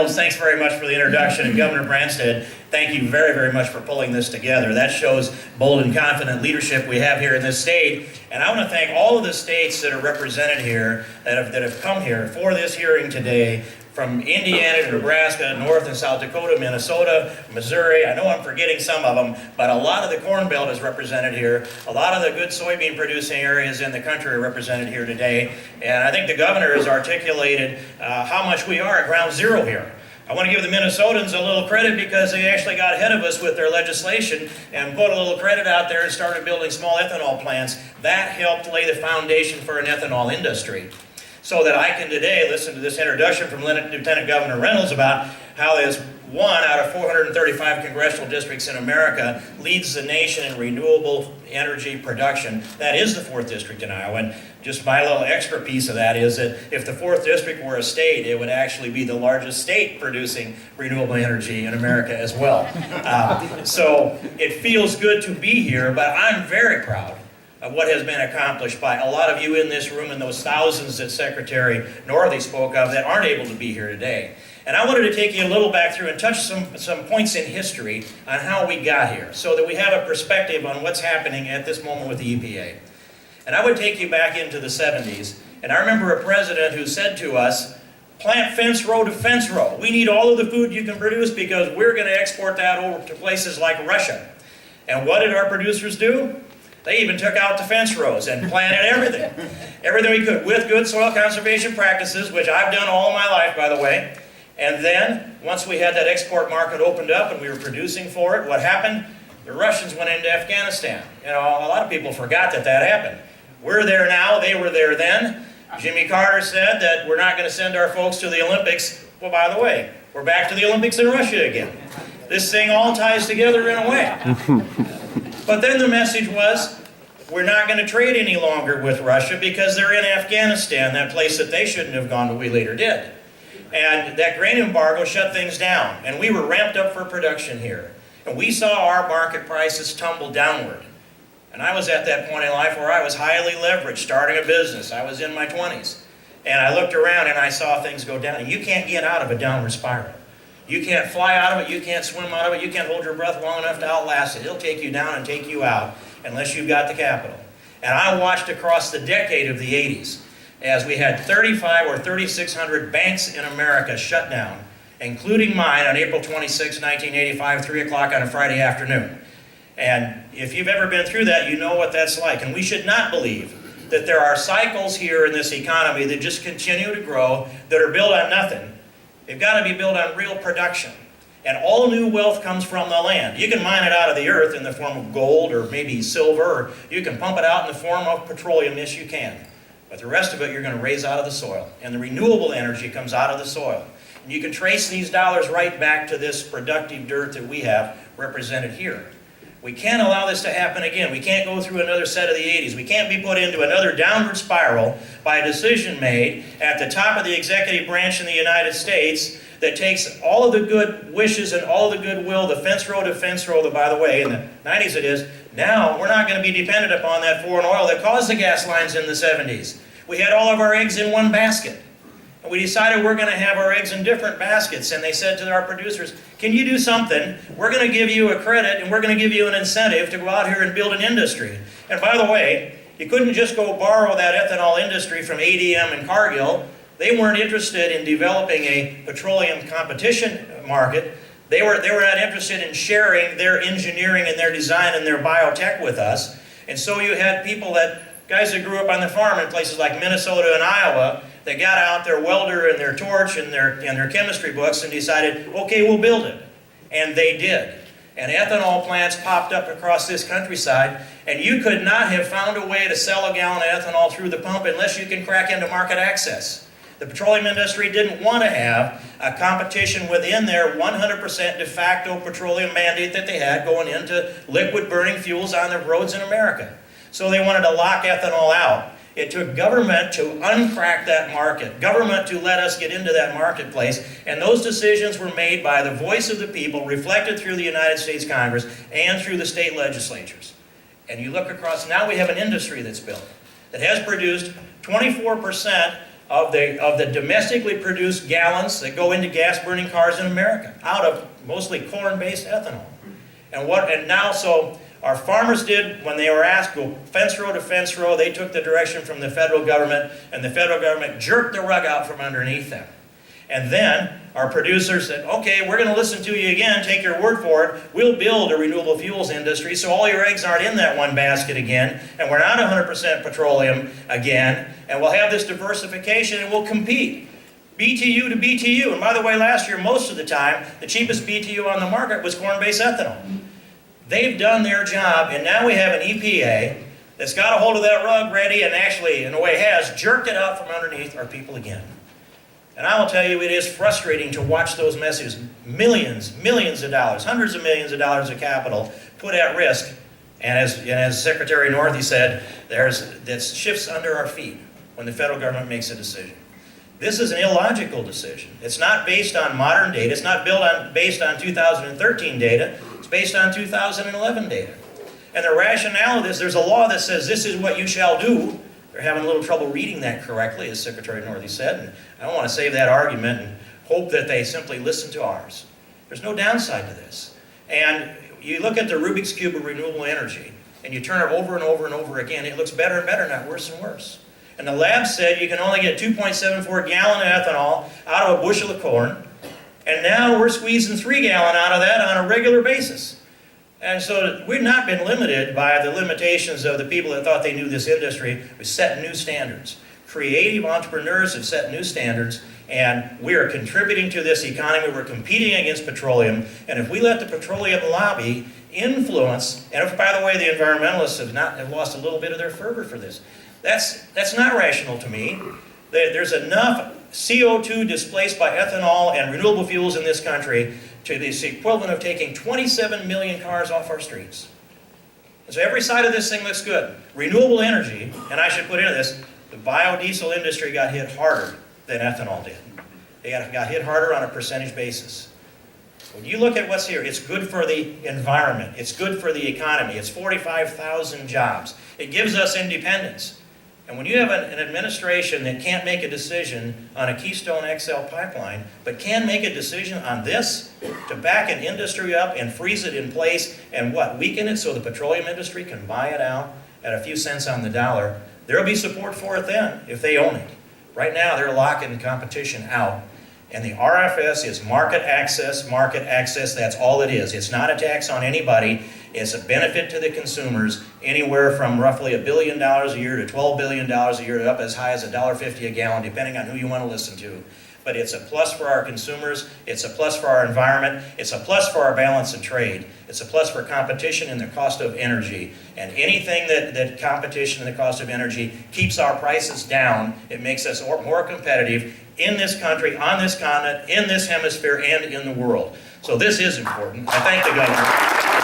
Thanks very much for the introduction, and Governor Branstad, thank you very, very much for pulling this together. That shows bold and confident leadership we have here in this state, and I want to thank all of the states that are represented here, that have come here for this hearing today, from Indiana to Nebraska, North and South Dakota, Minnesota, Missouri. I know I'm forgetting some of them, but a lot of the Corn Belt is represented here. A lot of the good soybean producing areas in the country are represented here today. And I think the governor has articulated how much we are at ground zero here. I want to give the Minnesotans a little credit because they actually got ahead of us with their legislation and put a little credit out there and started building small ethanol plants. That helped lay the foundation for an ethanol industry. So that I can today listen to this introduction from Lieutenant Governor Reynolds about how this 1 out of 435 congressional districts in America leads the nation in renewable energy production. That is the 4th district in Iowa. And just my little extra piece of that is that if the 4th district were a state, it would actually be the largest state producing renewable energy in America as well. So it feels good to be here, but I'm very proud of what has been accomplished by a lot of you in this room and those thousands that Secretary Northey spoke of that aren't able to be here today. And I wanted to take you a little back through and touch some points in history on how we got here so that we have a perspective on what's happening at this moment with the EPA. And I would take you back into the 70s, and I remember a president who said to us, plant fence row to fence row. We need all of the food you can produce because we're going to export that over to places like Russia. And what did our producers do? They even took out the fence rows and planted everything. Everything we could with good soil conservation practices, which I've done all my life, by the way. And then, once we had that export market opened up and we were producing for it, what happened? The Russians went into Afghanistan. You know, a lot of people forgot that that happened. We're there now, they were there then. Jimmy Carter said that we're not going to send our folks to the Olympics. Well, by the way, we're back to the Olympics in Russia again. This thing all ties together in a way. But then the message was, we're not going to trade any longer with Russia because they're in Afghanistan, that place that they shouldn't have gone, but we later did. And that grain embargo shut things down, and we were ramped up for production here. And we saw our market prices tumble downward. And I was at that point in life where I was highly leveraged, starting a business. I was in my 20s. And I looked around and I saw things go down. And you can't get out of a downward spiral. You can't fly out of it, you can't swim out of it, you can't hold your breath long enough to outlast it. It'll take you down and take you out unless you've got the capital. And I watched across the decade of the 80s as we had 35 or 3,600 banks in America shut down, including mine on April 26, 1985, 3 o'clock on a Friday afternoon. And if you've ever been through that, you know what that's like. And we should not believe that there are cycles here in this economy that just continue to grow, that are built on nothing. They've got to be built on real production. And all new wealth comes from the land. You can mine it out of the earth in the form of gold or maybe silver, or you can pump it out in the form of petroleum, yes you can. But the rest of it you're going to raise out of the soil. And the renewable energy comes out of the soil. And you can trace these dollars right back to this productive dirt that we have represented here. We can't allow this to happen again. We can't go through another set of the 80s. We can't be put into another downward spiral by a decision made at the top of the executive branch in the United States that takes all of the good wishes and all the goodwill, the fence row to fence row, that, by the way, in the 90s it is, now we're not going to be dependent upon that foreign oil that caused the gas lines in the 70s. We had all of our eggs in one basket. And we decided we're going to have our eggs in different baskets. And they said to our producers, can you do something? We're going to give you a credit and we're going to give you an incentive to go out here and build an industry. And by the way, you couldn't just go borrow that ethanol industry from ADM and Cargill. They weren't interested in developing a petroleum competition market. They were not interested in sharing their engineering and their design and their biotech with us. And so you had guys that grew up on the farm in places like Minnesota and Iowa, that got out their welder and their torch and their chemistry books and decided, okay, we'll build it. And they did. And ethanol plants popped up across this countryside, and you could not have found a way to sell a gallon of ethanol through the pump unless you can crack into market access. The petroleum industry didn't want to have a competition within their 100% de facto petroleum mandate that they had going into liquid burning fuels on the roads in America. So they wanted to lock ethanol out. It took government to uncrack that market, government to let us get into that marketplace, and those decisions were made by the voice of the people, reflected through the United States Congress and through the state legislatures. And you look across, now we have an industry that's built that has produced 24% of the domestically produced gallons that go into gas-burning cars in America, out of mostly corn-based ethanol. And now, so our farmers did, when they were asked, go fence row to fence row, they took the direction from the federal government, and the federal government jerked the rug out from underneath them. And then our producers said, okay, we're going to listen to you again, take your word for it, we'll build a renewable fuels industry so all your eggs aren't in that one basket again, and we're not 100% petroleum again, and we'll have this diversification and we'll compete. BTU to BTU. And by the way, last year, most of the time, the cheapest BTU on the market was corn-based ethanol. They've done their job, and now we have an EPA that's got a hold of that rug ready and actually, in a way, has jerked it out from underneath our people again. And I will tell you, it is frustrating to watch those messages. Millions of dollars, hundreds of millions of dollars of capital put at risk. And as Secretary Northey said, that shifts under our feet when the federal government makes a decision. This is an illogical decision. It's not based on modern data. It's not based on 2013 data. It's based on 2011 data. And the rationale of this, there's a law that says this is what you shall do. They're having a little trouble reading that correctly, as Secretary Northey said. And I don't want to save that argument and hope that they simply listen to ours. There's no downside to this. And you look at the Rubik's Cube of renewable energy, and you turn it over and over and over again, it looks better and better, not worse and worse. And the lab said you can only get 2.74 gallon of ethanol out of a bushel of corn, and now we're squeezing 3 gallon out of that on a regular basis. And so we've not been limited by the limitations of the people that thought they knew this industry. We set new standards. Creative entrepreneurs have set new standards, and we are contributing to this economy. We're competing against petroleum, and if we let the petroleum lobby influence, and if, by the way, the environmentalists have lost a little bit of their fervor for this, that's not rational to me. There's enough CO2 displaced by ethanol and renewable fuels in this country to the equivalent of taking 27 million cars off our streets. And so every side of this thing looks good. Renewable energy, and I should put into this, the biodiesel industry got hit harder than ethanol did. They got hit harder on a percentage basis. When you look at what's here, it's good for the environment. It's good for the economy. It's 45,000 jobs. It gives us independence. And when you have an administration that can't make a decision on a Keystone XL pipeline, but can make a decision on this, to back an industry up and freeze it in place and weaken it so the petroleum industry can buy it out at a few cents on the dollar, there'll be support for it then if they own it. Right now, they're locking the competition out. And the RFS is market access, that's all it is. It's not a tax on anybody. It's a benefit to the consumers, anywhere from roughly $1 billion a year to $12 billion a year to up as high as $1.50 a gallon, depending on who you want to listen to. But it's a plus for our consumers, it's a plus for our environment, it's a plus for our balance of trade, it's a plus for competition and the cost of energy. And anything that competition and the cost of energy keeps our prices down, it makes us more competitive in this country, on this continent, in this hemisphere, and in the world. So this is important. I thank the governor.